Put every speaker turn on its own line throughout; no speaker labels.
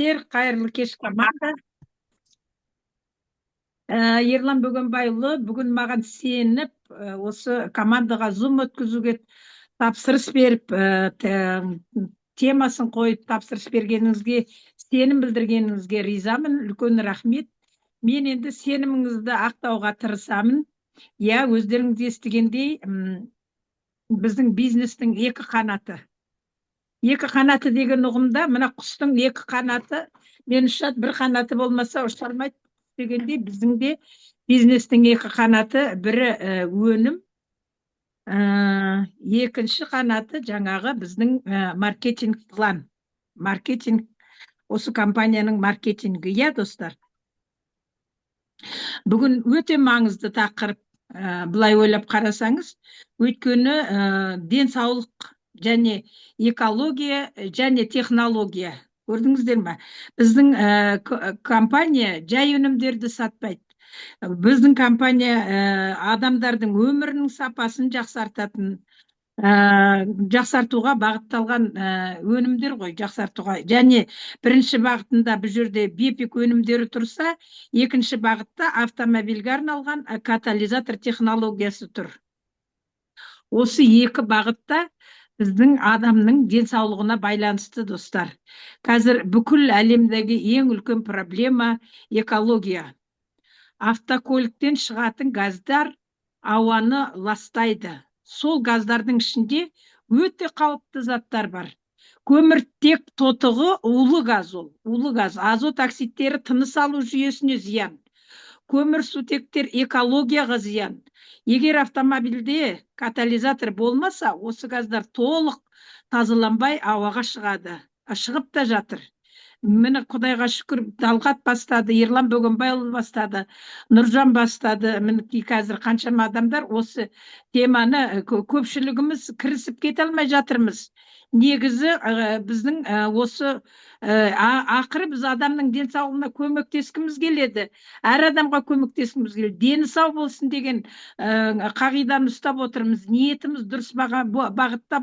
Сіздер қайырлы кеш команда. Ерлан Бөгенбайұлы бүгін маған сеніп, осы командаға зум өткізуге тапсырыс беріп, темасын қойып тапсырыс бергеніңізге, сенім білдіргеніңізге ризамын. Үлкен рахмет. Мен енді сеніміңізді ақтауға тырысамын. Өздеріңіз естігендей, біздің бизнестің екі қанаты. Екі қанаты деген ұғымда, мына құстың екі қанаты мен ұшады, бір қанаты болмаса ұша алмайды дегенде, біздің де бизнестің екі қанаты, бірі өнім, екінші қанаты жаңағы біздің маркетинг план. Маркетинг, осы компанияның маркетингі, достар. Бүгін өте маңызды тақырып, былай ойлап қарасаңыз, өйткені денсаулық және экология және технология. Көрдіңіздер ме? Біздің компания жай өнімдерді сатпайды. Біздің компания адамдардың өмірінің сапасын жақсартуға бағытталған өнімдер ғой, жақсартуға. Және бірінші бағытында бұл жерде бепик өнімдері тұрса, екінші бағытта автомобильге арналған катализатор технологиясы тұр. Осы екі бағытта біздің адамның денсаулығына байланысты, достар. Қазір бүкіл әлемдегі ең үлкен проблема экология. Автокөліктен шығатын газдар ауаны ластайды. Сол газдардың ішінде өте қауіпті заттар бар. Көміртек тотығы улы газ ол. Улы газ. Азот оксидтері тыныс алу жүйесіне зиян. Көмірсутектер экологияға зиян. Егер автомобильде катализатор болмаса, осы газдар толық тазаланбай ауаға шығады. Шығып та жатыр. Мені Құдайға шүкір, Талғат бастады, Ерлан Бөгенбайұлы бастады, Нұржан бастады. Мінекей қазір қаншама адамдар осы теманы көпшілігіміз кірісіп кете алмай жатырмыз. Негізі біздің осы ақыры біз адамның денсаулығына көмектескіміз келеді. Әр адамға көмектескіміз келеді. Дені сау болсын деген қағиданы ұстап отырмыз. Ниетіміз дұрыс бағытта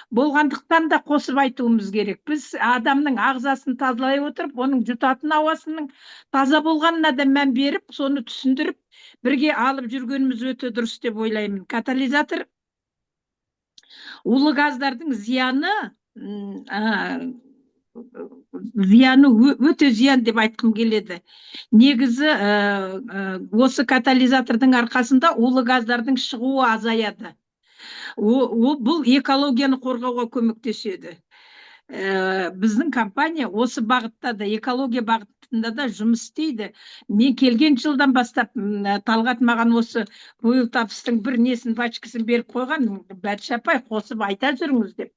болғандықтан да қосып айтуымыз керек. Біз адамның ағзасын тазалай отырып, оның жұтатын ауасының таза болғанына да мән беріп, соны түсіндіріп, бірге алып жүргеніміз өте дұрыс деп ойлаймын. Катализатор улы газдардың зияны өте зиян деп айтқым келеді. Негізі осы катализатордың арқасында улы газдардың шығуы азаяды. Бұл экологияны қорғауға көмектеседі. Біздің компания осы бағытта да, экология бағытында да жұмыс істейді. Мен келген жылдан бастап, Талғат маған осы Oil Taps'тың бір несін пачкасын беріп қойған, Бәтші апай қосып айта жүріңіз деп.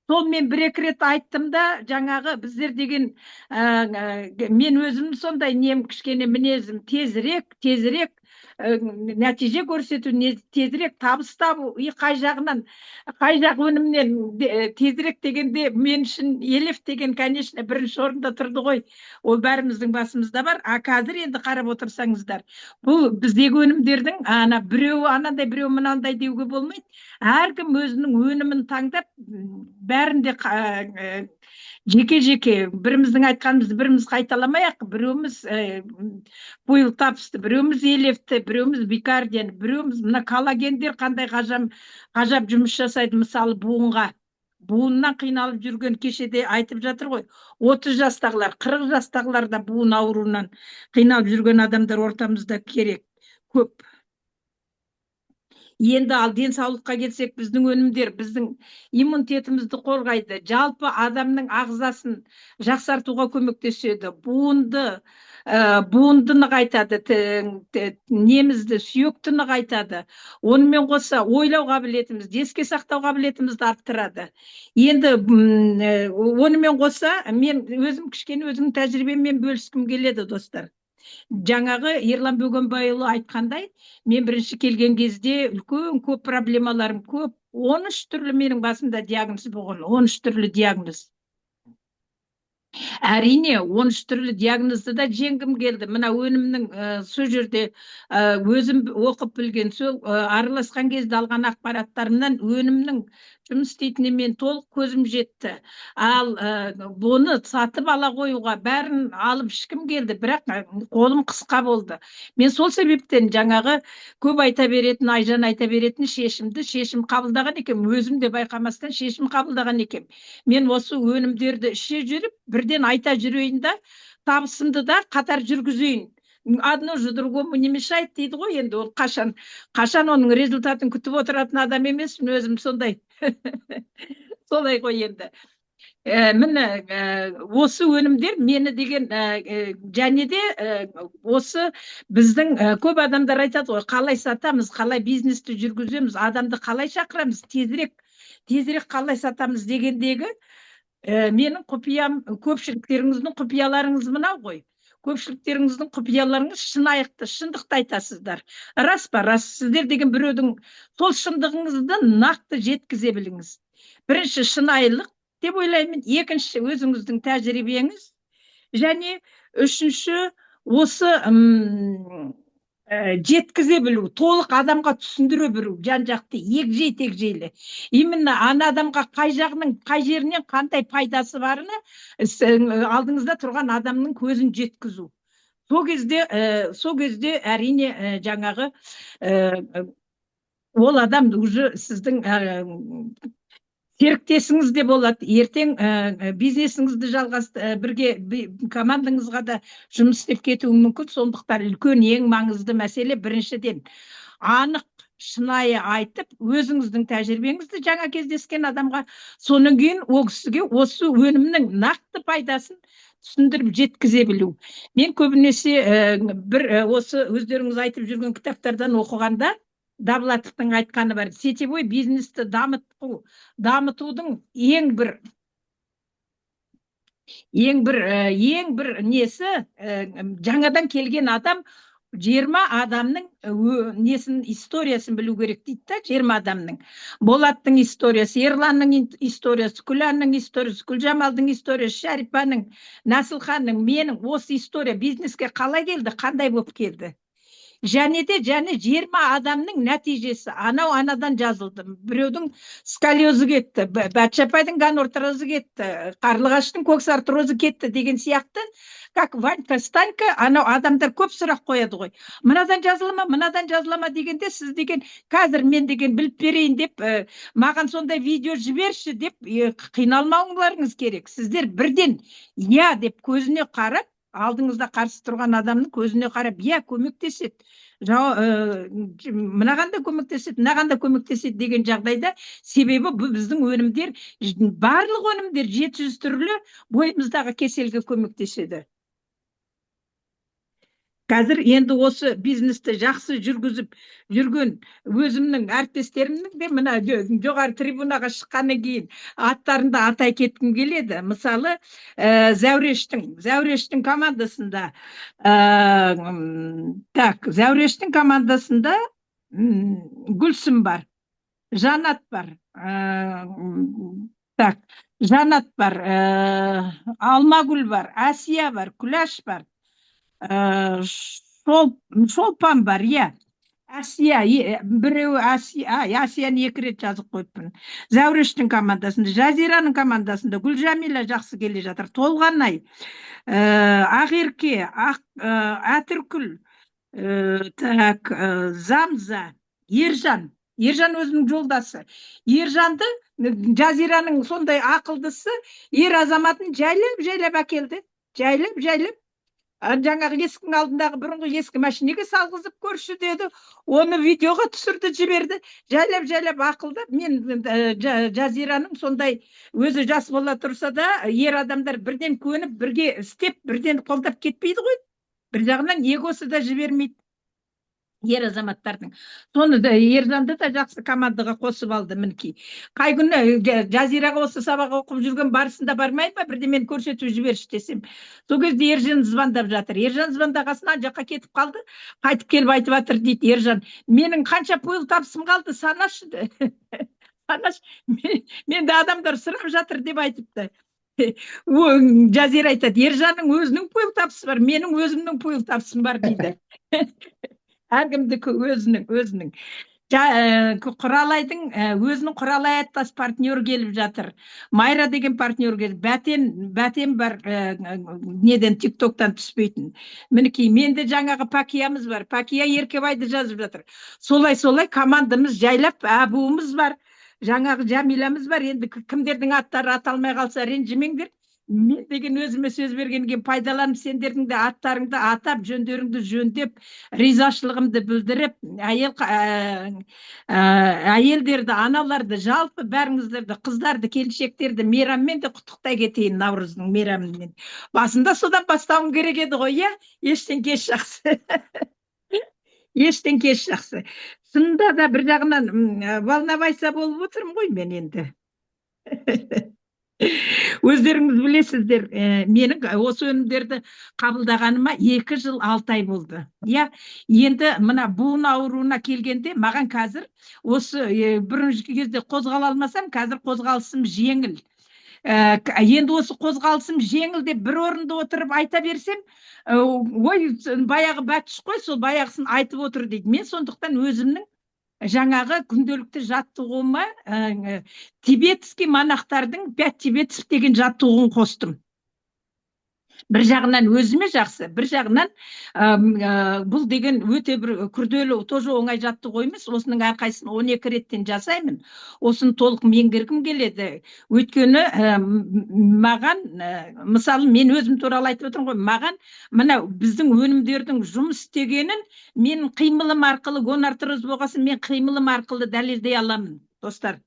Сол мен бір-екі рет айттым да, жаңағы біздер деген, мен өзім сондай кішкене мінезім, тезірек нәтиже көрсету, тезірек табыс табу, қай жақ өнімнен тезірек дегенде мен үшін елев деген, конечно, бірінші орында тұрды ғой. Ол бәріміздің басымызда бар. Қазір енді қарап отырсаңыздар, бұл біздегі өнімдердің біреуі анандай, біреуі мынандай деуге болмайды. Әркім өзінің өнімін таңдап, бәрінде жеке-жеке біріміздің айтқанымызды біріміз қайталамай-ақ, біреуміз Oil Taps'ты, біреуміз елевті, біреуміз бикардияны, біреуміз мына коллагендер қандай ғажап жұмыс жасайды. Мысалы, буыннан қиналып жүрген, кешеде айтып жатыр ғой, 30 жастағылар, 40 жастағылар да буын ауруынан қиналып жүрген адамдар ортамызда көп. Енді ал денсаулыққа келсек, біздің өнімдер біздің иммунитетімізді қорғайды, жалпы адамның ағзасын жақсартуға көмектеседі, буынды нығайтады, немізді, сүйекті нығайтады. Онымен қоса ойлау қабілетімізді, еске сақтау қабілетімізді арттырады. Енді онымен қоса мен өзім тәжірибеммен бөліскім келеді, достар. Жаңағы Ерлан Бөгенбайұлы айтқандай, мен бірінші келген кезде көп проблемаларым көп. 13 түрлі менің басымда диагноз болған, 13 түрлі диагноз. Әрине 13 түрлі диагнозды да жеңгім келді. Мына өнімнің сол жерде өзім оқып білген, сол араласқан кезде алған ақпараттарымнан өнімнің жұмыс істейтініне мен толық көзім жетті. Ал бұны сатып ала қоюға бәрін алып ішкім келді, бірақ қолым қысқа болды. Мен сол себептен жаңағы көп айта беретін, Айжан айта беретін шешім қабылдаған екем. Өзім де байқамастан шешім қабылдаған екем. Мен осы өнімдерді іше жүріп, бірден айта жүрейін да, табысымды да қатар жүргізейін. Одно же другому не мешает дейді ғой, енді ол қашан оның результатын күтіп отыратын адам емеспін, өзім сондай. Солай ғой енді. Міне осы өнімдер мені деген және де осы біздің көп адамдар айтады ғой, қалай сатамыз, қалай бизнесті жүргіземіз, адамды қалай шақырамыз, тезірек қалай сатамыз дегендегі менің құпиям, көпшіліктеріңіздің құпияларыңыз мынау ғой. Көпшіліктеріңіздің құпияларыңыз шындықты айтасыздар. Рас па? Рас. Сіздер деген біреудің сол шындығыңызды нақты жеткізе біліңіз. Бірінші шынайылық деп ойлаймын, екінші өзіңіздің тәжірибеңіз, және үшінші осы жеткізе білу, толық адамға түсіндіре білу, жан-жақты, егжей тегжейлі. Именно ана адамға қай жағының, қай жерінен қандай пайдасы барына алдыңызда тұрған адамның көзін жеткізу. Сол кезде әрине жаңағы ол адам уже сіздің серіктесіңіз де болады. Ертең бизнесіңізді бірге командаңызға да жұмыс істеп кетуі мүмкін. Сондықтан үлкен ең маңызды мәселе біріншіден анық, шынайы айтып, өзіңіздің тәжірибеңізді жаңа кездескен адамға, содан кейін ол кісіге осы өнімнің нақты пайдасын түсіндіріп жеткізе білу. Мен көбінесе осы өздеріңіз айтып жүрген кітаптардан оқығанда Давлатовтың айтқаны бар, сетевой бизнесті дамытудың ең бір несі, жаңадан келген адам 20 адамның историясын білу керек дейді да, 20 адамның. Болаттың историясы, Ерланның историясы, Күләннің историясы, Күлжамалдың историясы, Шәрипаның, Насылханның, менің осы история бизнеске қалай келді, қандай болып келді. Және 20 адамның нәтижесі. Анау анадан жазылды. Біреудің сколиозы кетті, Бәтшапайдың ганорторозы кетті, Қарлығаштың көксарторозы кетті деген сияқты, как Ванька, Станька, анау адамдар көп сұрақ қояды ғой. Мынадан жазылама дегенде, сіз деген қазір мен деген біліп берейін деп, маған сондай видео жіберші деп қиналмауыңыз керек. Сіздер бірден я деп көзіне қарап, алдыңызда қарсы тұрған адамның көзіне қарап, я, көмектеседі, мынаған да көмектеседі, мынаған да көмектеседі деген жағдайда, себебі біздің өнімдер, барлық өнімдер 700 түрлі бойымыздағы кеселге көмектеседі. Қазір енді осы бизнесті жақсы жүргізіп жүрген өзімнің әріптестерімнің де мына жоғары трибунаға шыққаннан кейін аттарында атай кеткім келеді. Мысалы, Зәурештің командасында Гүлсім бар, Жанат бар, Алмагүл бар, Асия бар, Күләш бар, Шолпан бар, иә. Асия, біреуі Асияны 2 рет жазып қойыппын. Зәурештің командасында, Жазираның командасында Гүлжамила жақсы келе жатыр. Толғанай, Ақерке, Әтіркүл, Замза, Ержан өзінің жолдасы. Ержанды, Жазираның сондай ақылдысы, азаматын жайлап әкелді. Жайлап. Жаңағы есіктің алдындағы бұрынғы ескі машинеге салғызып көрші деді, оны видеоға түсірді, жіберді. Жайлап ақылдап, мен Жазираның сондай өзі жас бола тұрса да, адамдар бірден көніп, бірге істеп, бірден қолдап кетпейді ғой. Бір жағынан егосы да жібермейді. Азаматтардың. Соны да Ержанды да жақсы командаға қосып алды мінекей. Қай күні Жазираға осы сабақ оқып жүрген барысында бармай ма, бірде мен көрсетіп жіберші десем. Сол кезде Ержан звондап жатыр. Ержан звондағасын ана жаққа кетіп қалды. Қайтып келіп айтып жатыр дейді Ержан. Менің қанша пойыл табысым қалды, санашы. Мен де адамдар сұрап жатыр деп айтыпты. Жазира айтады, ержанның өзінің пиыл табысы бар, менің өзімнің пиыл табысым бар дейді. Әркімдікі өзінің. Құралайдың өзінің Құралай аттас партнер келіп жатыр. Майра деген партнер келіп, бәтен бар, неден тиктоктан түспейтін. Мінекей, менде жаңағы Пакиямыз бар. Пакия Еркебайды жазып жатыр. Солай командамыз жайлап, әбуіміз бар. Жаңағы Жамилямыз бар. Енді кімдердің аттары аталмай қалса ренжімеңдер. Мен деген өзіме сөз бергенге пайдаланып, сендердің де аттарыңды атап, жөндеріңді жөндеп, ризашылығымды білдіріп, әйелдерді, аналарды, жалпы бәріңіздерді, қыздарды, келіншектерді мейраммен де құттықтай кетейін, Наурыздың мейрамымен. Басында содан бастауым керек еді ғой, иә? Ештен кеш жақсы. Ештен кеш жақсы. Шынында да бір жағынан волновайса болып отырмын ғой мен енді. Өздеріңіз білесіздер, менің осы өнімдерді қабылдағаныма 2 жыл 6 ай болды. Иә, енді мына буын ауруына келгенде маған қазір осы бірінші кезде қозғала алмасам, қазір қозғалысым жеңіл. Енді осы қозғалысым жеңіл деп бір орында отырып айта берсем, ой, баяғы бәтіш қой, сол баяғысын айтып отыр дейді. Мен сондықтан өзімнің жаңағы күнделікті жаттығуыма тибетский монахтардың 5 тибетцев деген жаттығуын қостым. Бір жағынан өзіме жақсы, бір жағынан бұл деген өте бір күрделі, тоже оңай жаттығу емес. Осының әрқайсысын 12 реттен жасаймын. Осыны толық меңгергім келеді. Өйткені маған, мысалы, мен өзім туралы айтып отырмын ғой, маған мына біздің өнімдердің жұмыс істегенін мен қимылым арқылы, гонартроз болғасын, мен қимылым арқылы дәлелдей аламын, достар.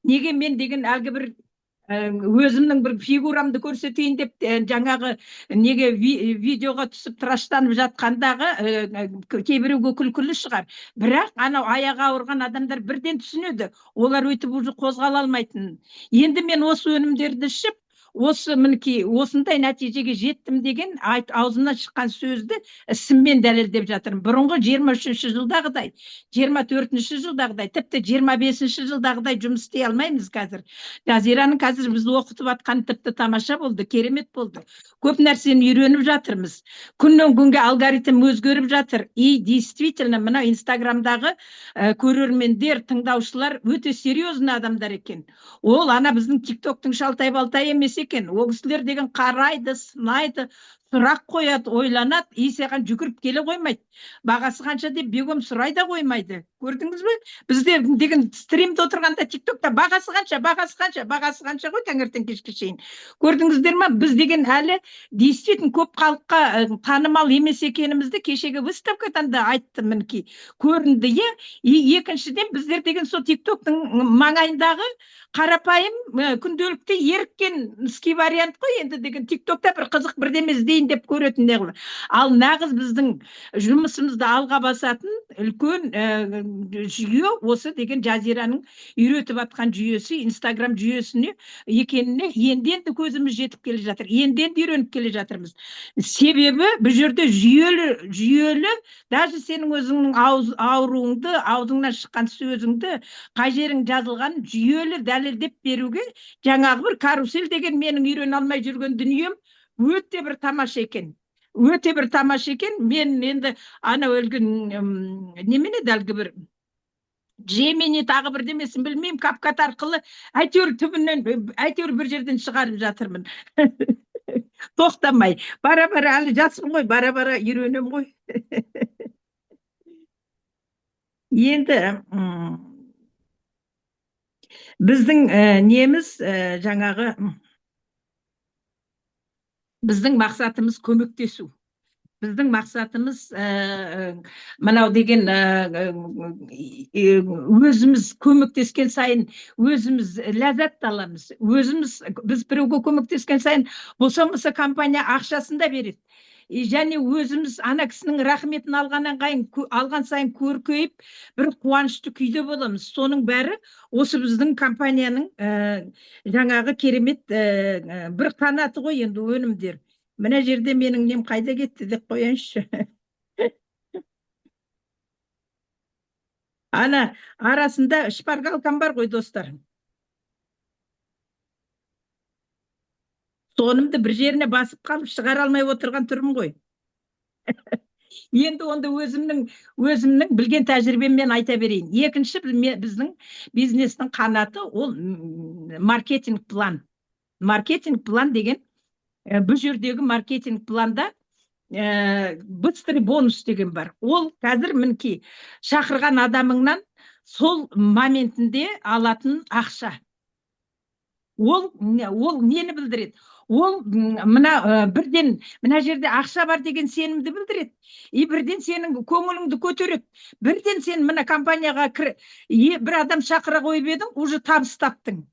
Неге мен деген әлгі бір өзімнің бір фигурамды көрсетейін деп жаңағы неге видеоға түсіп тыраштанып жатқандағы кейбіреуге күлкілі шығар. Бірақ анау аяғы ауырған адамдар бірден түсінеді. Олар өйтіп уже қозғала алмайтынын. Енді мен осы өнімдерді ішіп, осы мінекей осындай нәтижеге жеттім деген аузымнан шыққан сөзді ісіммен дәлелдеп жатырмын. Бұрынғы 23-ші жылдағыдай, 24-ші жылдағыдай, тіпті 25-ші жылдағыдай жұмыс істей алмаймыз қазір. Жазираның қазір бізді оқытып жатқаны тіпті тамаша болды, керемет болды. Көп нәрсені үйреніп жатырмыз. Күннен күнге алгоритм өзгеріп жатыр. И действительно, мына Инстаграмдағы көрермендер, тыңдаушылар өте серьезный адамдар екен. Ол ана біздің тиктоктың шалтай-балтай емес екен. Ол кісілер деген қарайды, сынайды, сұрақ қояды, ойланады, и саған жүгіріп келе қоймайды. Бағасы қанша деп бегом сұрай да қоймайды. Көрдіңіз бе? Бізде деген стримде отырғанда тиктокта бағасы қанша ғой таңертең кешке шейін. Көрдіңіздер ма? Біз деген әлі действительно көп халыққа танымал емес екенімізді кешегі выставкадан да айтты, мінекей көрінді, иә. И екіншіден біздер деген сол тиктоктың маңайындағы қарапайым күнделікті еріккен ски вариант қой, енді деген тиктокта бір қызық бірдеме іздейін деп көретін не қылып. Ал нағыз біздің жұмысымызды алға басатын үлкен жүйе осы деген Жазираның үйретіп атқан жүйесі, Инстаграм жүйесіне екеніне енді көзіміз жетіп келе жатыр. Енді үйреніп келе жатырмыз. Себебі бұл жерде жүйелі, даже сенің өзіңнің ауруыңды, аузыңнан шыққан сөзіңді, қай жерің жазылған жүйелі дәлелдеп беруге, жаңағы бір карусель деген менің үйрене алмай жүрген дүнием өте бір тамаша екен. Өте бір тамаша екен. Мен енді ана өлген немене әлгі бір Джемини тағы бір демесін білмеймін, капкат арқылы әйтеуір түбінен, әйтеуір бір жерден шығарып жатырмын. Тоқтамай. Бара-бара, әлі жаспын ғой, бара-бара үйренем ғой. Енді біздің неміз жаңағы біздің мақсатымыз көмектесу. Біздің мақсатымыз мынау деген өзіміз көмектескен сайын өзіміз ләззат аламыз. Біз біреуге көмектескен сайын болса компания ақшасын да береді. Және өзіміз ана кісінің рахметін алған сайын көркейіп, бір қуанышты күйде боламыз. Соның бәрі осы біздің компанияның жаңағы керемет бір қанаты ғой енді өнімдер. Мына жерде менің нем қайда кетті деп қояйыншы. Ана арасында шпаргалкам бар ғой, достар. сонымды бір жеріне басып қалып шығара алмай отырған тұрмын ғой. Енді онда өзімнің білген тәжірибеммен айта берейін. Екінші біздің бизнестің қанаты ол маркетинг план. Маркетинг план деген бұл жердегі маркетинг планда быстрый бонус деген бар. Ол қазір мінекей шақырған адамыңнан сол моментінде алатын ақша. Ол нені білдіреді? Ол бірден мына жерде ақша бар деген сенімді білдіреді. Бірден сенің көңіліңді көтереді. Бірден сен мына компанияға бір адам шақыра қойып едің, уже табыс таптың.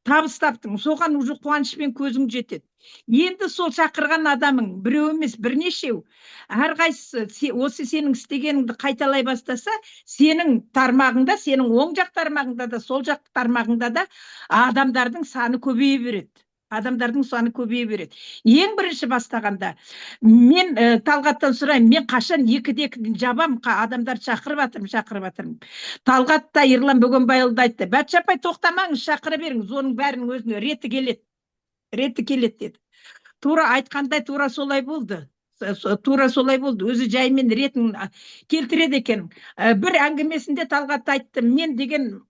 Соған уже қуанышпен көзің жетеді. Енді сол шақырған адамың біреу емес, бірнешеу, әрқайсысы осы сенің істегеніңді қайталай бастаса, сенің тармағыңда, сенің оң жақ тармағыңда да, сол жақ тармағыңда да адамдардың саны көбейе береді. Ең бірінші бастағанда мен Талғаттан сұраймын, мен қашан 2-де жабам, адамдар шақырып жатырмын. Талғат та Ерлан Бөгенбайұлы айтты, Бәтші апай тоқтамаңыз, шақыра беріңіз, оның бәрінің өзіне реті келеді деді. Тура айтқандай тура солай болды. Өзі жаймен ретін келтіреді екен. Бір әңгімесінде Талғат айтты, мен деген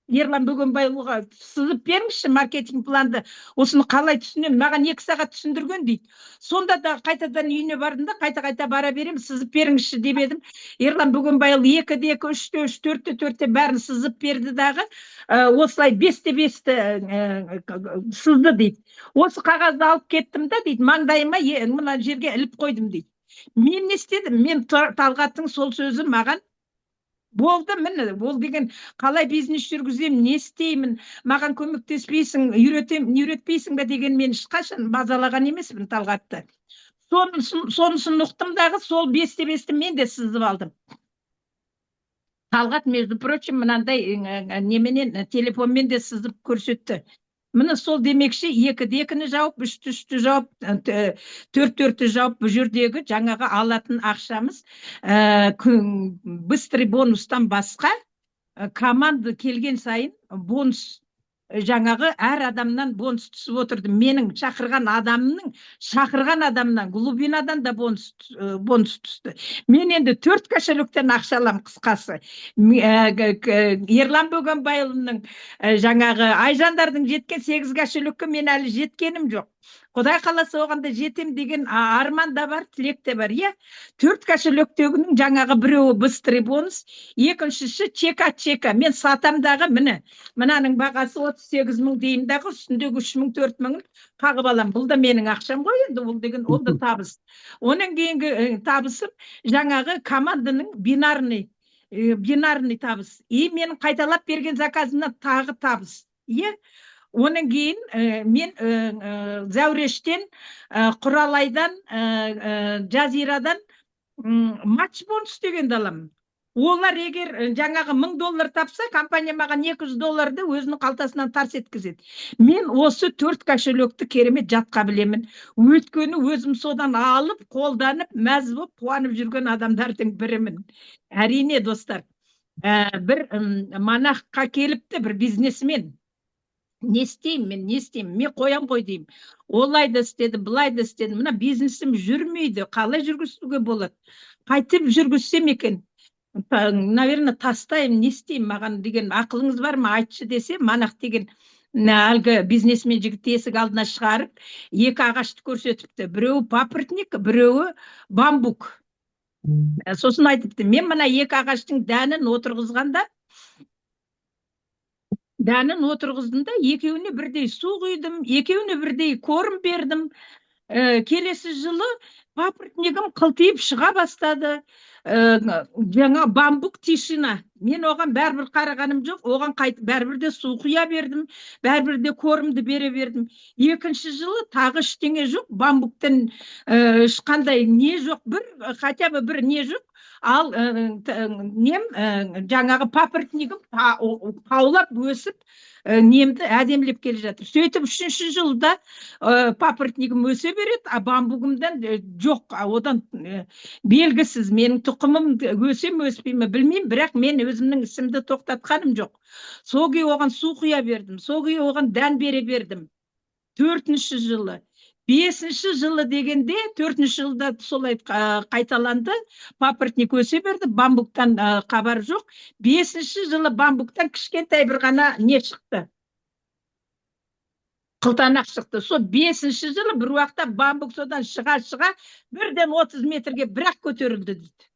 Ерлан Бөгенбайұлыға сызып беріңізші маркетинг планды, осыны қалай түсінемін, маған 2 сағат түсіндірген дейді. Сонда да қайтадан үйіне бардым да, қайта бара берем, сызып беріңізші деп едім. Ерлан Бөгенбайұлы 2-де 2, 3-те 3, 4-те 4-те бәрін сызып берді дағы, осылай 5-те 5-те сызды дейді. Осы қағазды алып кеттім да дейді, маңдайыма мына жерге іліп қойдым дейді. Мен не істедім? Мен Талғаттың сол сөзі маған болды, міне, ол деген қалай бизнес жүргіземін, не істеймін, маған көмектеспейсің, үйретпейсің бе деген мен ешқашан базалаған емеспін Талғатты. Сонысын ұқтым дағы, сол 5-те 5-те мен де сызып алдым. Талғат, между прочим, мынандай неменен телефонмен де сызып көрсетті. Міне сол демекші 2-де 2-ні жауып, 3-те 3-ті жауып, 4-те жауып, бұл жердегі жаңағы алатын ақшамыз быстрый бонустан басқа команда келген сайын бонус, жаңағы әр адамнан бонус түсіп отырды. Менің шақырған адамнан, глубинадан да бонус түсті. Мен енді 4 кошелектен ақша алам, қысқасы. Ерлан Бөгенбайұлының жаңағы Айжандардың жеткен 8 кошелекке мен әлі жеткенім жоқ. Құдай қаласа оғанда жетем деген арман да бар, тілек те бар. 4 кошелектегінің жаңағы біреуі быстрый бонус, екіншісі чека. Мен сатамдағы мынаның бағасы 38 мың деймін дағы, үстіндегі 3 мың 4 мың қағып алам. Бұл да менің ақшам ғой енді, ол деген ол да табыс. Оның кейінгі табысым жаңағы команданың бинарный табыс. Менің қайталап берген заказымнан тағы табыс. Оның кейін мен Зәурештен, Құралайдан, Жазирадан матч бонус дегенді аламын. Олар егер жаңағы $1000 тапса, компания маған $200 өзінің қалтасынан тарс еткізеді. Мен осы 4 кошелекті керемет жатқа білемін. Өйткені өзім содан алып, қолданып, мәз болып, қуанып жүрген адамдардың бірімін. Әрине, достар, бір монахқа келіпті, бір бизнесмен. Не істеймін, мен қоям ғой деймін. Олай да істеді, былай да істеді. Мына бизнесім жүрмейді, қалай жүргізуге болады? Қайтып жүргізсем екен? Наверное, тастаймын, не істеймін, маған деген ақылыңыз бар ма, айтшы десе, монах деген әлгі бизнесмен жігіт есік алдына шығарып, 2 ағашты көрсетіпті. Біреуі папоротник, біреуі бамбук. Сосын айтыпты, мен мына 2 ағаштың дәнін отырғыздым да, екеуіне бірдей су құйдым, екеуіне бірдей корм бердім. Келесі жылы папоротнигім қылтиып шыға бастады. Жаңа бамбук тишина. Мен оған бәрбір қарағаным жоқ, оған бәрбір де су құя бердім, бәрбір де кормды бере бердім. Екінші жылы тағы ештеңе жоқ, бамбуктен ешқандай не жоқ, хотя бы бір не жоқ. Ал жаңағы папоротнигім қаулап өсіп, немді әдемлеп келе жатыр. Сөйтіп 3-ші жылда папоротнигім өсе береді, а бамбугымдан жоқ, одан белгісіз. Менің тұқымым өсем өспейме білмеймін, бірақ мен өзімнің ісімді тоқтатқаным жоқ. Сол күйі оған су құя бердім, сол күйі оған дән бере бердім. төртінші жылы. Бесінші жылы дегенде, төртінші жылда солай қайталанды, папоротник өсе берді, бамбуктан хабар жоқ. Бесінші жылы бамбуктан кішкентай бір ғана не шықты, қылтанақ шықты. Сол бесінші жылы бір уақытта бамбук содан шыға бірден 30 метрге бірақ көтерілді дейді.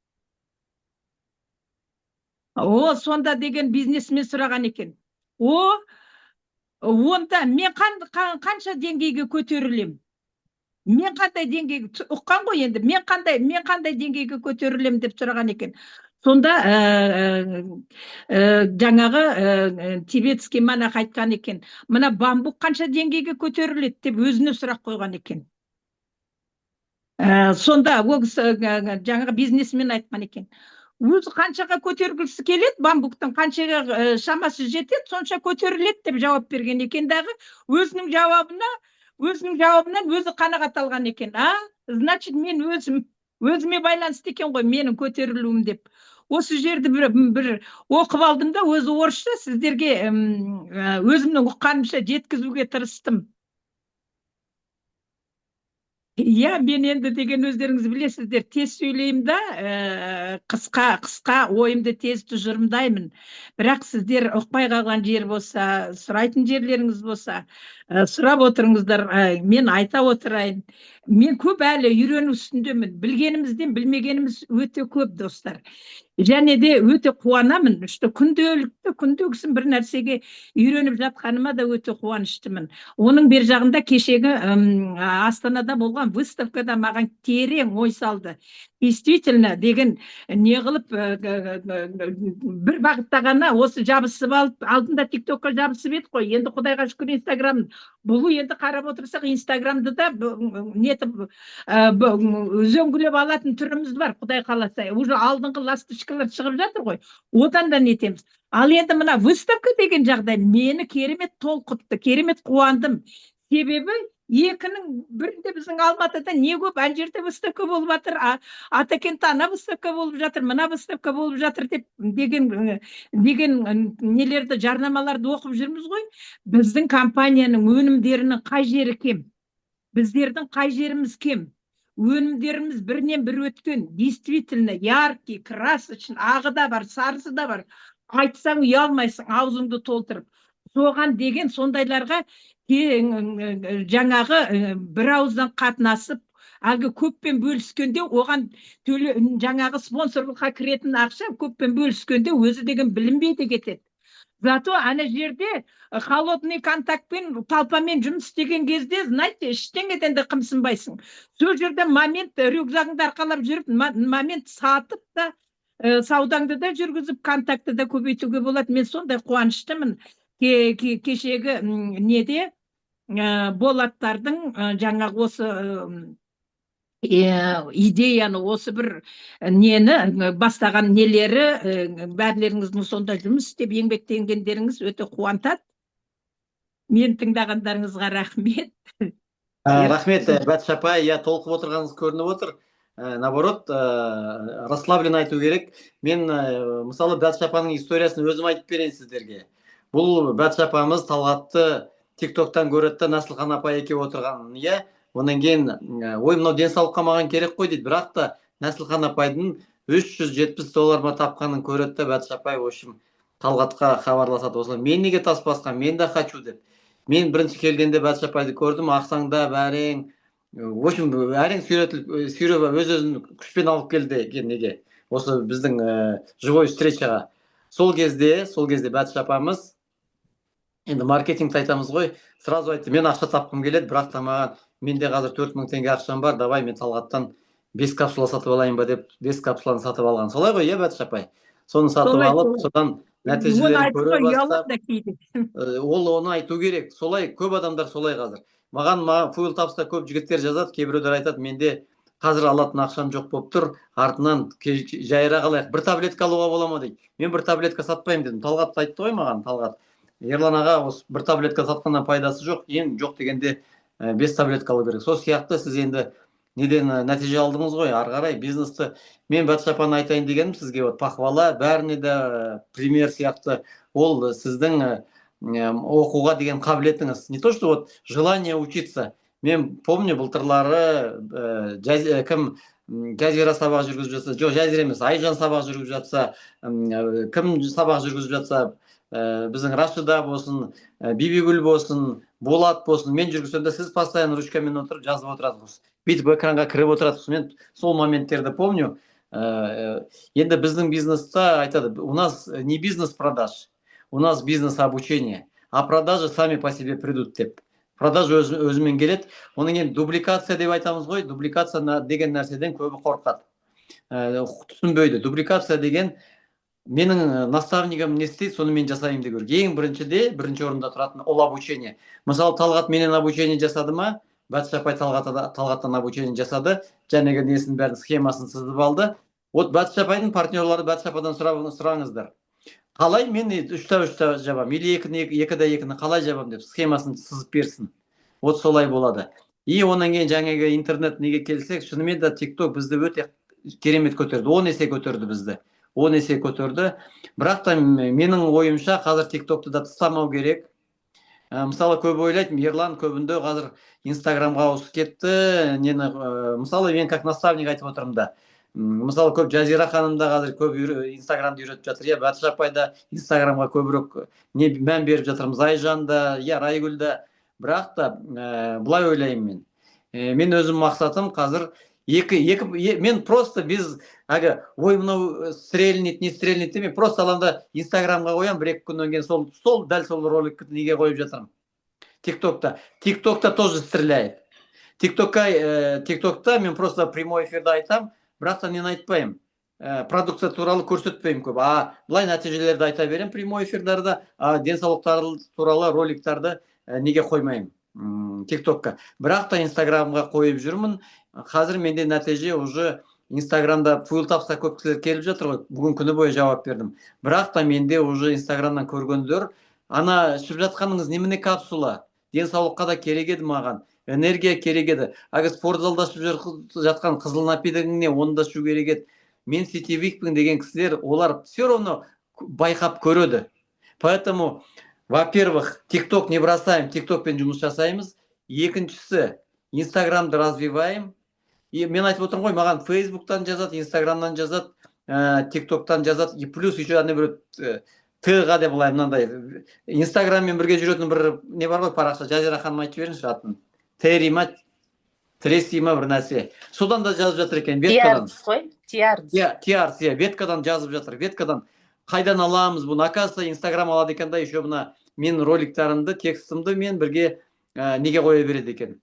О, сонда деген бизнесмен сұраған екен. Онда мен қанша деңгейге көтерілем? Мен қандай деңгейге, ұққан ғой енді, мен қандай деңгейге көтерілем деп сұраған екен. Сонда жаңағы тибетский монах айтқан екен, мына бамбук қанша деңгейге көтеріледі деп өзіне сұрақ қойған екен. Сонда ол жаңағы бизнесмен айтқан екен, өзі қаншаға көтергісі келеді, бамбуктың қаншаға шамасы жетеді, сонша көтеріледі деп жауап берген екен дағы, өзінің жауабынан өзі қанағат алған екен. Значит, мен өзіме байланысты екен ғой менің көтерілуім деп. Осы жерді бір оқып алдым да, өзі орысша сіздерге өзімнің ұққанымша жеткізуге тырыстым. Иә, мен енді деген өздеріңіз білесіздер, тез сөйлеймін да, қысқа ойымды тез тұжырымдаймын. Бірақ сіздер ұқпай қалған жер болса, сұрайтын жерлеріңіз болса, сұрап отырыңыздар, мен айта отырайын. Мен көп әлі үйрену үстіндемін. Білгенімізден білмегеніміз өте көп, достар. Және де өте қуанамын, күндегісін бір нәрсеге үйреніп жатқаныма да өте қуаныштымын. Оның бер жағында кешегі Астанада болған выставкада маған терең ой салды. Действительно, деген не қылып бір бағытта ғана осы жабысып алып, алдында тиктокқа жабысып еді ғой, енді Құдайға шүкір Инстаграм, бұл енді қарап отырсақ Инстаграмды да нетіп үзеңгілеп алатын түріміз бар, Құдай қаласа. Уже алдыңғы ласточкалар шығып жатыр ғой, одан да нетеміз. Ал енді мына выставка деген жағдай мені керемет толқытты, керемет қуандым. Себебі екінің бірінде біздің Алматыда не көп, ана жерде выставка болып жатыр, Атакентте ана выставка болып жатыр, мына выставка болып жатыр деп деген нелерді, жарнамаларды оқып жүрміз ғой. Біздің компанияның өнімдерінің қай жері кем? Біздердің қай жеріміз кем? Өнімдеріміз бірінен бір өткен, действительно яркий, красочный, ағы да бар, сарысы да бар. Айтсаң ұялмайсың, аузыңды толтырып. Соған деген сондайларға жаңағы бір ауыздан қатынасып, әлгі көппен бөліскенде, оған жаңағы спонсорлыққа кіретін ақша көппен бөліскенде өзі деген білінбейді кетеді. Зато ана жерде холодный контактпен, толпамен жұмыс істеген кезде, знаете, ештеңеден де қымсынбайсың. Сол жерде момент рюкзагыңды арқалап жүріп, момент сатып та, саудаңды да жүргізіп, контакты да көбейтуге болады. Мен сондай қуаныштымын. Кешегі неде Болаттардың жаңағы осы идеяны, осы бір нені бастаған нелері, бәрлеріңіздің сонда жұмыс істеп еңбектенгендеріңіз өте қуантады. Мен тыңдағандарыңызға рахмет.
Рахмет, Бәтіш апай, толқып отырғаныңыз көрініп отыр. Наоборот, расслабленно айту керек. Мен мысалы Бәтіш апаның историясын өзім айтып берейін сіздерге. Бұл Бәтіш апамыз Талғатты тиктоктан көреді, Насылхан апай екеуі отырғанын, иә. Онан кейін, ой, мынау денсаулыққа маған керек қой дейді. Бірақ та Насылхан апайдың $370 ма тапқанын көреді, Бәтіш апай, в общем, Талғатқа хабарласады. Осылай, мен неге тас басқан, мен де хочу деп. Мен бірінші келгенде Бәтіш апайды көрдім, ақсаңда бәрең, в общем, әрең сүйреп өз-өзін күшпен алып келді неге. Осы біздің живой встречаға. Сол кезде Бәтіш апамыз, енді маркетингті айтамыз ғой, сразу айтты, мен ақша тапқым келеді, бірақ та маған, менде қазір 4000 теңге ақшам бар, давай мен Талғаттан 5 капсула сатып алайын ба деп, 5 капсуланы сатып алған. Солай ғой, Бәтіш апай? Соны сатып алып, содан нәтижелерін көре бастап, ол оны айту керек. Солай, көп адамдар солай қазір. Маған Fuel Taps'та көп жігіттер жазады, кейбіреулер айтады, менде қазір алатын ақшам жоқ болып тұр, артынан жайыра қалайық, бір таблетка алуға бола ма дейді. Мен бір таблетка сатпаймын дедім. Талғат айтты ғой маған, Талғат. Ерлан аға, осы бір таблетка сатқаннан пайдасы жоқ, ең жоқ дегенде 5 таблетка алу керек. Сол сияқты сіз енді неден нәтиже алдыңыз ғой, ары қарай бизнесті. Мен Бәтіш апаны айтайын дегенім сізге, похвала, бәріне де пример сияқты. Ол сіздің оқуға деген қабілетіңіз. Не то, что вот желание учиться. Мен помню, былтырлары кім жазира сабақ жүргізіп жатса, жоқ жазира емес, айжан сабақ жүргізіп жатса, кім сабақ жүргізіп жатса, біздің Рашида болсын, Бибигүл болсын, Болат болсын, мен жүргізсем сіз постоянно ручкамен отырып жазып отырасыз. Бүйтіп экранға кіріп отырасыз. Мен сол моменттерді помню. Енді біздің бизнеста айтады, у нас не бизнес продаж, у нас бизнес обучение, а продажи сами по себе придут деп. Продажа өзімен келеді. Оның енді дубликация деп айтамыз ғой. Дубликация деген нәрседен көбі қорқады. Түсінбейді. Дубликация деген менің наставнигім не істейді, соны мен жасаймын деп көрген. Бірінші орында тұратын ол обучение. Мысалы, Талғат менен обучение жасады ма? Батыш апай Талғаттан обучение жасады. Жәнегі несін бәрін схемасын сызып алды. Вот Батыш апайдың партнерлары Батыш апайдан сұраңыздар. Қалай мен 3-3 жабам, или 2-2-ні қалай жабам деп схемасын сызып берсін. Вот солай болады. И онан кейін жаңағы интернет неге келсек, шынымен де TikTok бізді өте керемет көтерді. 10 есе көтерді бізді. 10 есе көтерді. Бірақ та менің ойымша қазір TikTokты да тастамау керек. Мысалы, көбі ойлайды, Ерлан көбінде қазір Инстаграмға ауысып кетті. Мысалы, мен как наставник айтып отырмын да. Мысалы, көп Жазира ханым да қазір көп Инстаграмды үйретіп жатыр. Я Батыш апай да Инстаграмға көбірек мән беріп жатырмыз. Айжан да, я Райгүл да. Бірақ та былай ойлаймын мен. Мен өзім мақсатым қазір мен просто без ой, мынау стрельнет, не стрельнет демей, просто аламда Инстаграмға қоям, 1-2 күннен кейін дәл сол роликті неге қойып жатырмын. TikTokта тоже стреляет. TikTokта мен просто прямой эфирді айтам, бірақ та мен айтпаймын. Продукция туралы көрсетпеймін көп. Былай нәтижелерді айта берем прямой эфирдарда, денсаулықтар туралы роликтарды неге қоймаймын TikTokқа. Бірақ та Инстаграмға қойып жүрмін. Қазір менде нәтиже уже Инстаграмда фуилтапста көп кісілер келіп жатыр ғой. Бүгін күні бойы жауап бердім. Бірақ та менде уже Инстаграмнан көргендер, ана ішіп жатқаныңыз немене капсула? Денсаулыққа да керек еді маған. Энергия керек еді. Спортзалда ішіп жатқан қызыл напитогыңне оны да ішу керек еді. Мен сетевикпін деген кісілер, олар все равно байқап көреді. Поэтому, во-первых, TikTok не бросаем, TikTokпен жұмыс жасаймыз. Екіншісі, Инстаграмды развиваем. И мен айтып отырмын ғой, маған Фейсбуктан жазады, Инстаграмнан жазады, TikToктан жазады. И плюс еще ана бір Т-ға деп былай мынандай. Инстаграммен бірге жүретін бір не бар ғой, парақша, Жазира ханым айтып беріңізші атын. Тери ма, Треси ма бір нәрсе. Содан да жазып жатыр екен, веткадан.
Тиарс қой, Тиарс.
Тиарс, веткадан жазып жатыр. Веткадан қайдан аламыз бұны? Оказывается, Инстаграм алады екен да, еще мына мен роликтарымды, текстімді мен бірге неге қоя береді екен.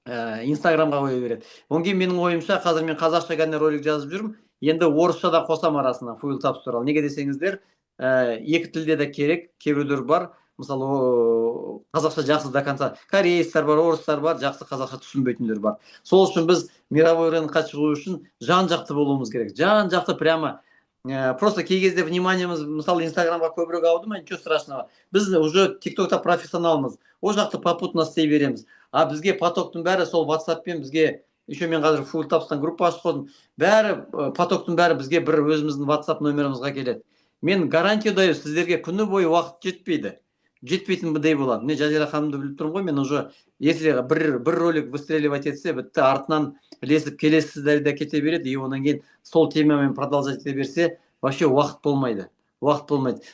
Инстаграмға қоя береді. Онан кейін менің ойымша, қазір мен қазақша ғана ролик жазып жүрмін. Енді орысша да қосам арасына фуилтапс туралы. Неге десеңіздер, екі тілде де керек, кейбіреулер бар. Мысалы, қазақша жақсы до конца. Корейстер бар, орыстар бар, жақсы қазақша түсінбейтіндер бар. Сол үшін біз мировой рынокқа шығу үшін жан-жақты болуымыз керек. Жан-жақты прямо просто кей кезде вниманиеміз, мысалы, Инстаграмға көбірек ауды ма, ничего страшного. Біз уже TikTokта профессионалмыз. О жақты попутно істей береміз. Бізге потоктың бәрі сол WhatsAppпен бізге, еще мен қазір фуилтапстан группа ашып қойдым. Бәрі потоктың бәрі бізге бір өзіміздің WhatsApp номерімізға келеді. Мен гарантия даю, сіздерге күні бойы уақыт жетпейді. Жетпейтіндей болады. Мен Жазира ханымды біліп тұрмын ғой, мен уже если бір ролик выстреливать етсе, бітті, артынан ілесіп келесіздерді кете береді, и онан кейін сол темамен продолжать ете берсе, вообще уақыт болмайды.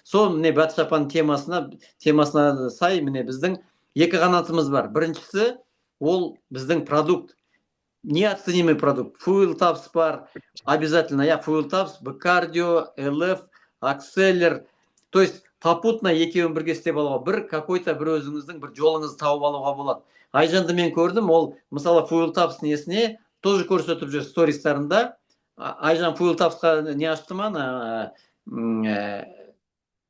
Сол міне Батыш апаның темасына сай міне біздің екі қанатымыз бар. Біріншісі, ол біздің продукт. Неоценимый продукт. Фуилтапс бар. Обязательно. Фуилтапс, Б-кардио, ЛФ, Акселлер. То есть попутно екеуін бірге істеп алуға, какой-то бір өзіңіздің бір жолыңызды тауып алуға болады. Айжанды мен көрдім, ол мысалы фуилтапс несіне тоже көрсетіп жүр стористарында. Айжан фуилтапсқа не ашты ма,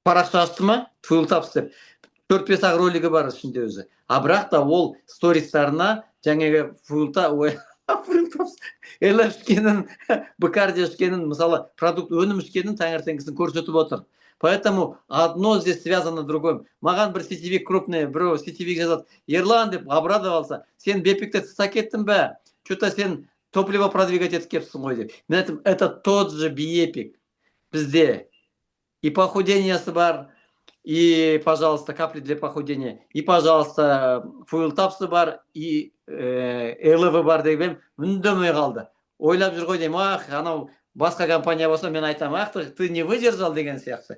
парақша ашты ма, фуилтапс деп. 4-5 ролигі бар ішінде өзі. Бірақ та ол стористарына жаңағы фуилтапс, ЛФ ішкенін, Б-кардио ішкенін, мысалы продукт өнім ішкенін таңертеңгісін көрсетіп отыр. Поэтому одно здесь связано другим. Маған бір сетевик крупный, бір сетевик жазады, Ерлан деп обрадовался, сен бепикті тастап кеттің бе? Что-то сен топливо продвигать етіп кепсің ғой деп. Мен айтым, это тот же биепик бізде. И похудениесі бар, и, пожалуйста, капли для похудения, и, пожалуйста, фуйлтапсы бар, и ЛВ бар деген үндемей қалды. Ойлап жүр ғой деймін, ах, анау басқа компания болса мен айтамын, ах, ты не выдержал деген сияқты.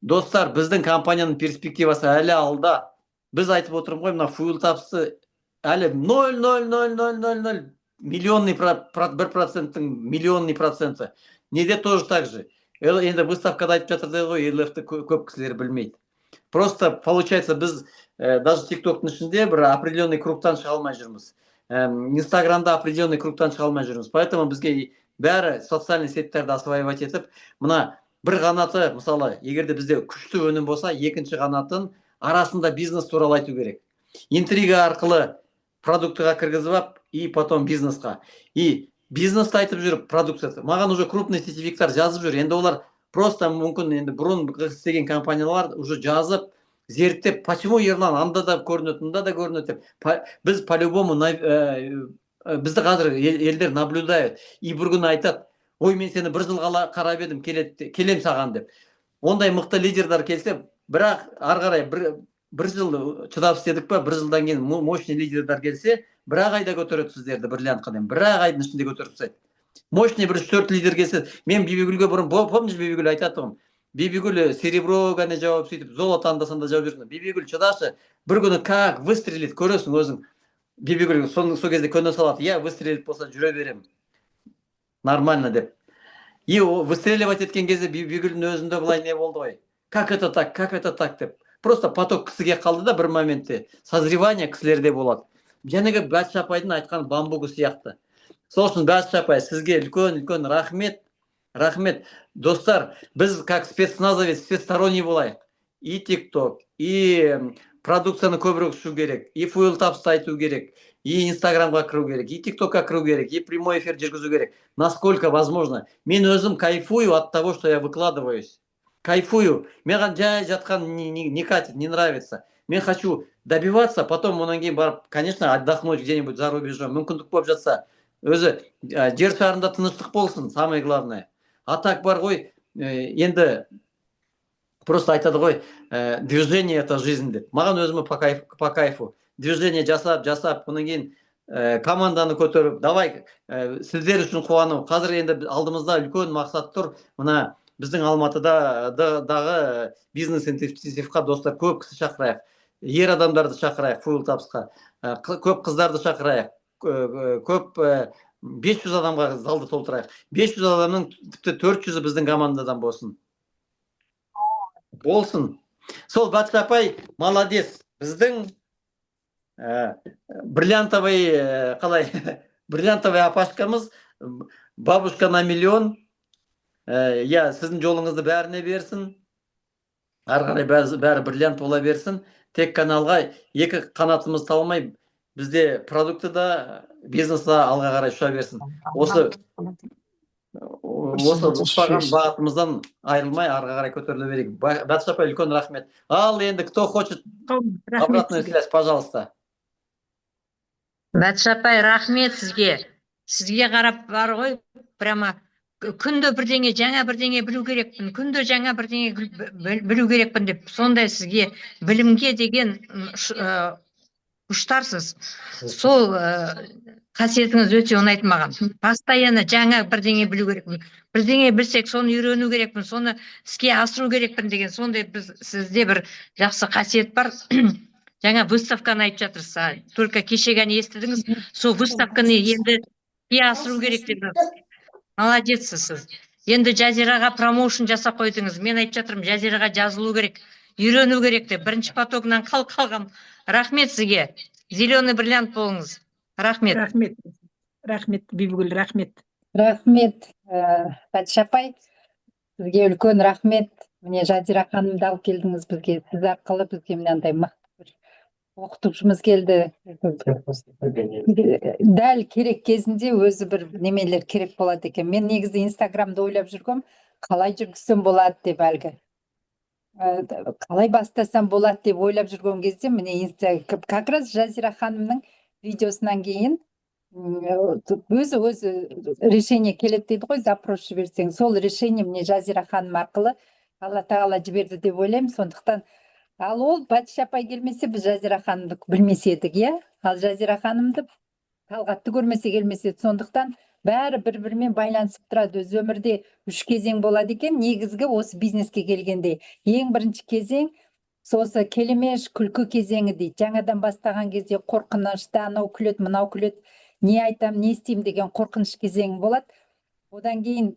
Достар, біздің компанияның перспективасы әлі алда. Біз айтып отырмын ғой, мына фуйлтапсы әлі 0,00000 миллионный 1%-тің миллионный проценті. Неде тоже так же. Енді выставкада айтып жатыр ғой, ЛФ-ті көп кісілер білмейді. Просто получается біз даже TikTok-тың ішінде бір определенный кругтан шыға алмай жүрміз. Инстаграмда определенный кругтан шыға алмай жүрміз. Поэтому бізге бәрі социальный сеттерді осваивать етіп, мына бір қанаты, мысалы, егерде бізде күшті өнім болса, екінші қанатын арасында бизнес туралы айту керек. Интрига арқылы продуктыға кіргізіп ап, и потом бизнесқа. И бизнесті айтып жүріп, продукциясы. Маған уже крупный сетевиктар жазып жүр. Енді олар просто мүмкін енді бұрын істеген компаниялар уже жазып, зерттеп, почему Ерлан анда да көрінеді, мында да көрінеді деп. Біз по-любому бізді қазір елдер наблюдают. И бір күні айтады, ой, мен сені бір жыл қарап едім, келем саған деп. Ондай мықты лидерлер келсе, бірақ ары қарай бір жыл чыдап істедік па, бір жылдан кейін мощный лидерлер келсе, бір ақ айда көтереді сіздерді бриллиантқа дейін, бір ақ айдың ішінде көтеріп тастайды. Мощный бір 3-4 лидер келсе, мен Бибигүлге бұрын, помнишь, Бибигүл айтатығым, Бибигүл серебро ғана жауап сөйтіп, золото анда-санда жауап жүрсің. Бибигүл чыдашы, бір күні как выстрелит, көресің өзің. Бибигүл сол кезде көне салады, я выстрелит болса жүре берем. Нормально деп. И выстреливать еткен кезде Бибигүлдің өзінде былай не болды ғой. Как это так деп. Просто поток кісіге қалды да бір моментте. Созревание кісілерде болады. Жәнегі Бәтші апайдың айтқан бамбугы сияқты. Сол үшін Бәтші апай, сізге үлкен рахмет. Рахмет. Достар, біз как спецназовец, спецсторонний болайық. И TikTok, и продукцияны көбірек ұшу керек, и фуйлтапсты айту керек, и Инстаграмға кіру керек, и TikTokқа кіру керек, и прямой эфир жүргізу керек. Насколько возможно. Мен өзім кайфую от того, что я выкладываюсь. Кайфую. Маған жай жатқан не катит, не нравится. Мен хочу добиваться, потом онан кейін барып, конечно, отдохнуть где-нибудь за рубежом. Мүмкіндік болып жатса, өзі жер шарында тыныштық болсын, самое главное. А так бар ғой, енді просто айтады ғой, движение это жизнь деп. Маған өзіме по кайфу. Движение жасап, онан кейін команданы көтеріп, давай сіздер үшін қуану. Қазір енді алдымызда үлкен мақсат тұр. Мына біздің Алматыдағы бизнес интенсивқа достар көп кісі шақырайық. Ер адамдарды шақырайық фуйлтапсқа. Көп қыздарды шақырайық. Көп 500 адамға залды толтырайық. 500 адамның тіпті 400-і біздің командадан болсын. Сол Бәтші апай, молодец. Біздің бриллиантовый апашкамыз, бабушка на миллион. Сіздің жолыңызды бәріне берсін. Ары қарай бәрі бриллиант бола берсін. Тек каналға екі қанатымыз талмай, бізде продукты да, бизнес та алға қарай ұша берсін. Осы ұстаған бағытымыздан айырылмай, арға қарай көтеріле берейік. Бәтші апай, үлкен рахмет. Ал енді, кто хочет обратную связь, пожалуйста.
Бәтші апай, рахмет сізге. Сізге қарап бар ғой, прямо күнді бірдеңе, жаңа бірдеңе білу керекпін, күнді жаңа бірдеңе білу керекпін деп, сондай сізге білімге деген ұштарсыз. Сол қасиетіңіз өте ұнайды маған. Постоянно жаңа бірдеңе білу керекпін. Бірдеңе білсек, соны үйрену керекпін, соны іске асыру керекпін деген, сондай сізде бір жақсы қасиет бар. Жаңа выставканы айтып жатырсыз, только кеше ғана естідіңіз, сол выставканы енді іске асыру керек деп. Молодецсіз сіз. Енді жазираға промоушн жасап қойдыңыз. Мен айтып жатырмын, жазираға жазылу керек, үйрену керек деп. Бірінші потогынан қалған. Рахмет сізге. Зеленый бриллиант болыңыз. Рахмет. Рахмет, Бибигүл, рахмет.
Рахмет, Бәтші апай. Сізге үлкен рахмет. Міне Жазира ханымды алып келдіңіз бізге. Сіз арқылы бізге мынандай мықты оқытушымыз келді. Дәл керек кезінде өзі бір немелер керек болады екен. Мен негізі Инстаграмда ойлап жүргем, қалай жүргізсем болады деп әлгі. Қалай бастасам болады деп ойлап жүрген кезде, міне как раз Жазира ханымның видеосынан кейін өзі решение келеді дейді ғой, запрос жіберсең. Сол решение міне Жазира ханым арқылы Алла тағала жіберді деп ойлаймын. Сондықтан ал ол Батыш апай келмесе біз Жазира ханымды білмес едік, иә. Ал Жазира ханымды Талғатты көрмесе келмес еді. Сондықтан бәрі бір-бірімен байланысып тұрады. Өз өмірде 3 кезең болады екен. Негізгі осы бизнеске келгенде ең бірінші кезең сосы келемеш күлкі кезеңі дейді. Жаңадан бастаған кезде қорқынышта анау күледі, мынау күледі, не айтам, не істеймін деген қорқыныш кезеңі болады. Одан кейін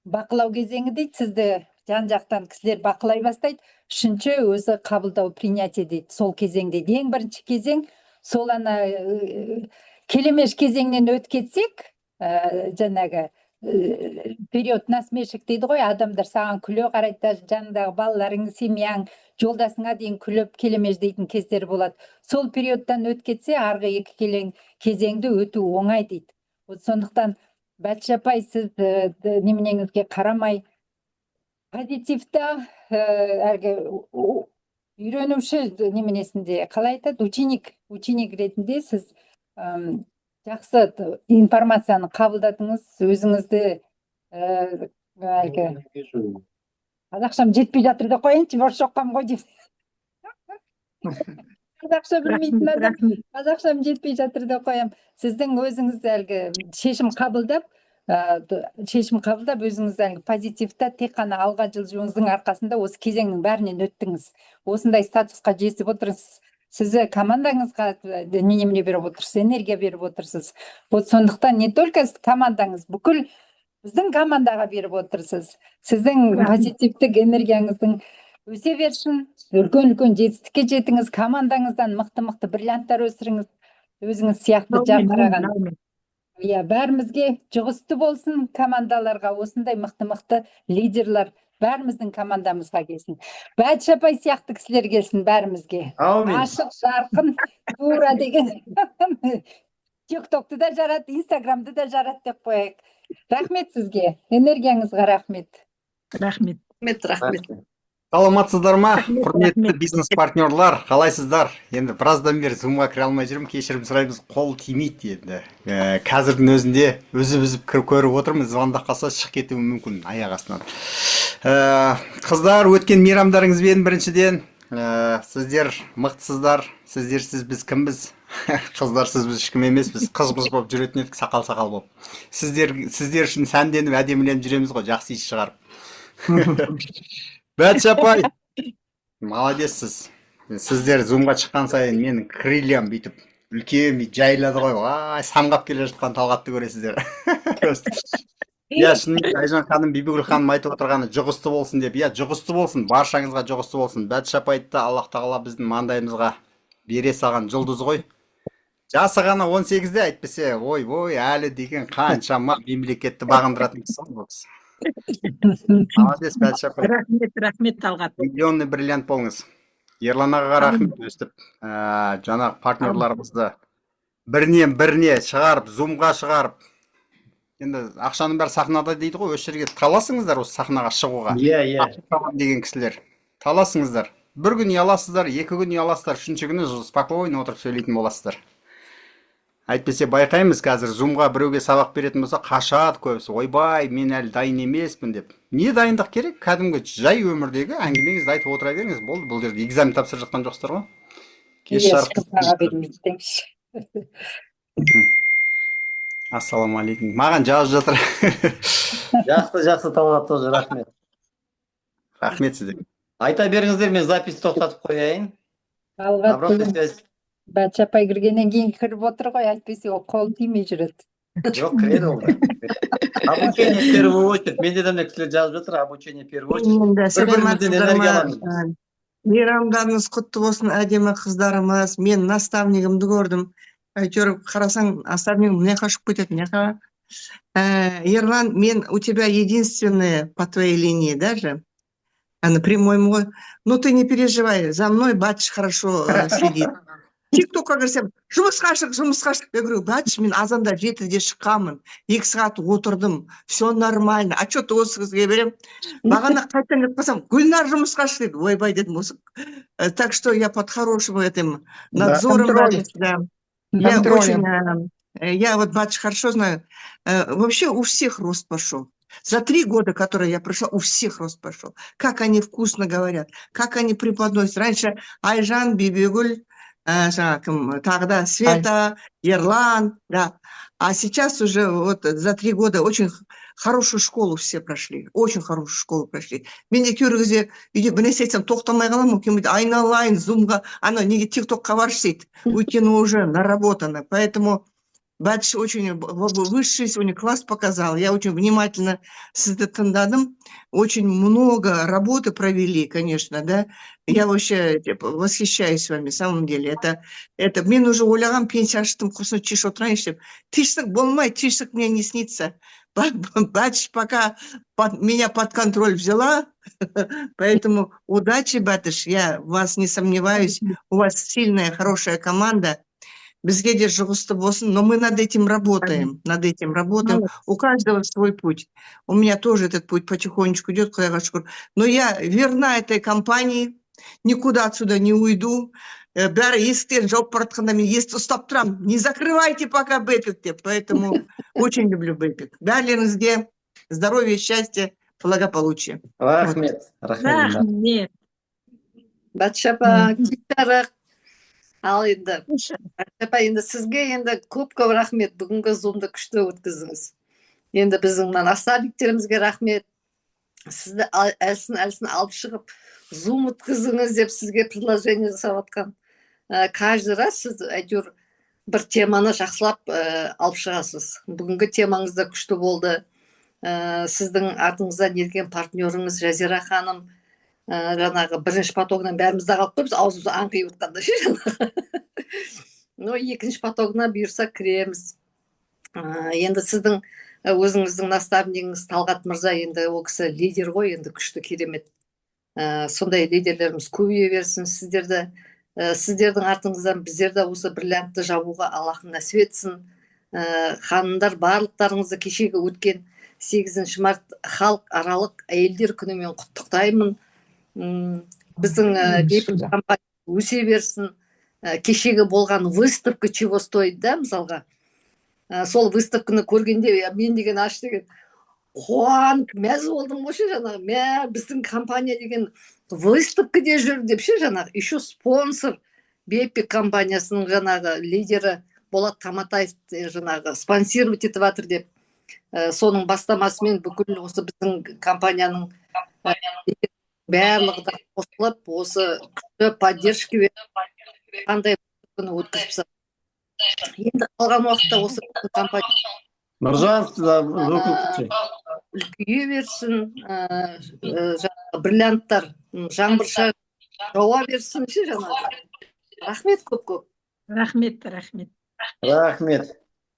бақылау кезеңі дейді. Сізді жан-жақтан кісілер бақылай бастайды. Үшінші өзі қабылдау, принятие дейді. Сол кезеңде ең бірінші кезең сол ана келемеш кезеңнен өткетсек, жаңағы период насмешек дейді ғой, адамдар саған күле қарайды, жаныңдағы балаларың, семьяң, жолдасыңа дейін күліп келемеш дейтін кездер болады. Сол периодтан өткетсе, арғы екі кезеңді өту оңай дейді. Сондықтан Батыш апай, сіз неменеңізге қарамай позитивті әлгі үйренуші неменесінде қалай айтады, ученик ретінде сіз жақсы информацияны қабылдадыңыз, өзіңізді әлгі қазақшам жетпей жатыр деп қояйыншы, орыс оққам ғой деп. Қазақша білмейтін адам қазақшам жетпей жатыр деп қоям. Сіздің өзіңіз әлгі шешім қабылдап өзіңіз әлгі позитивті тек қана алға жылжуыңыздың арқасында осы кезеңнің бәрінен өттіңіз. Осындай статусқа жетіп отырсыз. Сізі командаңызға немене беріп отырсыз, энергия беріп отырсыз. Вот сондықтан не только командаңыз, бүкіл біздің командаға беріп отырсыз. Сіздің позитивтік энергияңыздың өсе берсін, үлкен жетістікке жетіңіз, командаңыздан мықты бриллианттар өсіріңіз, өзіңіз сияқты жарқыраған. Иә, бәрімізге жұғысты болсын, командаларға осындай мықты лидерлар бәріміздің командамызға келсін. Батыш апай сияқты кісілер келсін бәрімізге. Ашық, жарқын, тура деген. TikTok'ты да жарат, Instagram'ды да жарат деп қояйық. Рахмет сізге, энергияңызға рахмет.
Рахмет.
Саламатсыздар ма, құрметті бизнес партнерлар, қалайсыздар? Енді біраздан бері зумға кіре алмай жүрмін, кешірім сұраймыз, қол тимейді енді. Қазірдің өзінде үзіп көріп отырмыз, звондап қалса шығып кетуі мүмкін аяқ астынан. Қыздар, өткен мейрамдарыңызбен біріншіден, сіздер мықтысыздар, сіз біз кімбіз? Қыздар, сіз біз ешкім емес, біз қыз болып жүретін едік, сақал болып. Сіздер үшін сәнденіп әдеміленіп жүреміз ғой, жақсы иіс шығарып. Батыш апай, молодессіз. Сіздер зумға шыққан сайын менің крыльям бүйтіп үлкен жайлады ғой. Самғап келе жатқан Талғатты көресіздер. Шынымен Айжан ханым, Бибігүл ханым айтып отырғаны жұғысты болсын деп. Жұғысты болсын, баршаңызға жұғысты болсын. Батыш апай айтты, Аллах тағала біздің маңдайымызға бере салған жұлдыз ғой. Жасы ғана 18-де айтпесе, ой, әлі деген қаншама мемлекетті бағындыратын кісі ғой. Молодец, Батыш апай.
Рахмет Талғат.
Миллионный бриллиант болыңыз. Ерлан ағаға рахмет өстіп, жаңағы партнерларымызды біріне шығарып, зумға шығарып. Енді ақшаның бәрі сахнада дейді ғой, осы жерге таласыңыздар осы сахнаға шығуға.
Иә.
Деген кісілер. Таласыңыздар. Бір күн ұяласыздар, 2 күн ұяласыздар, 3-ші күні спокойно отырып сөйлейтін боласыздар. Әйтпесе байқаймыз қазір зумға біреуге сабақ беретін болса, қашады көбісі. Ойбай, мен әлі дайын емеспін деп. Не дайындық керек? Кәдімгі жай өмірдегі әңгімеңізді айтып отыра беріңіз. Болды, бұл жерде экзамен тапсырып жатқан жоқсыздар ғой.
Ешқызға бермейді.
Ассалаумағалейкум. Маған жазып жатыр.
Жақсы Талғат тоже, рахмет.
Рахмет сіздерге.
Айта беріңіздер, мен запись тоқтатып қояйын.
Батыш апай кіргеннен кейін кіріп отыр ғой, айтпесе ол қол тимей жүреді.
Жоқ, кіреді ол. Обучение в первую очередь. Менде де кісілер жазып жатыр, обучение в первую очередь. Бір-бірімізден энергия аламыз.
Мейрамдарыңыз құтты болсын, әдемі қыздарымыз. Мен наставнигімді көрдім. Әйтеуір қарасаң, наставнигім мына жаққа ұшып кетеді, мына жаққа. Ерлан, мен у тебя единственное по твоей линии даже. Напрямую мой. Ну ты не переживай, за мной Батыш хорошо следит. TikTok'қа кірсем, жұмысқа шық. Я говорю, Батыш, мен азанда 7-де шыққанмын, 2 сағат отырдым, все нормально. Отчет осы қызге берем. Бағана қайтадан кетпасам, Гүлнар жұмысқа шық дейді. Ойбай дедім осы. Так что я под хорошим этим надзором. Я вот Батыш хорошо знаю. Вообще у всех рост пошел. За 3 года, которые я прошла, у всех рост пошел. Как они вкусно говорят, как они преподносят. Раньше Айжан, Бибигуль, тогда Света, Ерлан, да. А сейчас уже вот за 3 года очень хорошую школу все прошли. Очень хорошую школу прошли. Мен де кейбір кезде үйде бір нәрсе айтсам тоқтамай қаламын. Айналайын, зумға, ана неге тиктокқа баршы дейді. Өйткені уже наработано. Поэтому Батюш очень высший сегодня класс показал. Я очень внимательно сізді тыңдадым. Очень много работы провели, конечно, да. Я вообще восхищаюсь вами, в самом деле. Это мен уже ойлағам пенсия аштым, құрсын тиыш отырайыншы деп. Тиыштық болмайды, тиыштық мне не снится. Батюш пока меня под контроль взяла, поэтому удачи, Батюш, я в вас не сомневаюсь. У вас сильная, хорошая команда. Бізге де жұғысты болсын, но мы над этим работаем, У каждого свой путь. У меня тоже этот путь потихонечку идет, Құдайға шүкір. Но я верна этой компании, никуда отсюда не уйду. Бәрі есіктен жауып бара жатқанда мен есікті ұстап тұрамын. Не закрывайте пока Бэпик деп. Поэтому очень люблю Бэпик. Бәрлеріңізге здоровья, счастья, благополучия.
Рахмет.
Рахмет.
Батшапа, киттарық. Ал енді, Батшапа, енді сізге енді көп рахмет. Бүгінгі зумды күшті өткіздіңіз. Енді біздің наставниктерімізге рахмет. Сізді әлсін алып шығып, зум өткіздіңіз деп сізге предложение жасап жатқан. Каждый раз сіз әйтеуір бір теманы жақсылап алып шығасыз. Бүгінгі темаңыз да күшті болды. Сіздің артыңыздан ерген партнеріңіз Жазира ханым, жаңағы бірінші потогынан бәрімізді қалып қоймыз, аузымызды аңқиып отқанда ше жаңағы. Но екінші потогына бұйырса кіреміз. Енді сіздің өзіңіздің наставнигіңіз Талғат мырза, енді ол кісі лидер ғой, енді күшті, керемет. Сондай лидерлеріміз көбейе берсін. Сіздердің артыңыздан біздерді осы бриллиантты жабуға Аллахым нәсіп етсін. Ханымдар, барлықтарыңызды кешегі өткен 8 март халықаралық әйелдер күнімен құттықтаймын. Біздің бейбіт компания өсе берсін. Кешегі болған выставка чего стоит, да, мысалға. Сол выставканы көргенде мен деген аш деген қуанып мәз болдым ғой ше жаңағы. Біздің компания деген выставкаде жүр деп ше жаңағы. Еще спонсор Бепик компаниясының жаңағы лидері Болат Таматаев жаңағы спонсировать етіп жатыр деп. Соның бастамасымен бүкіл осы біздің компанияның барлығы да қосылып, осы күшті поддержка беріп, қандай күні өткізіп. Енді қалған уақытта осы компания
Нұржан,
үлкейе берсін, бриллианттар жаңбырша жауа берсін ше жаңағы. Рахмет көп.
Рахмет.
Рахмет.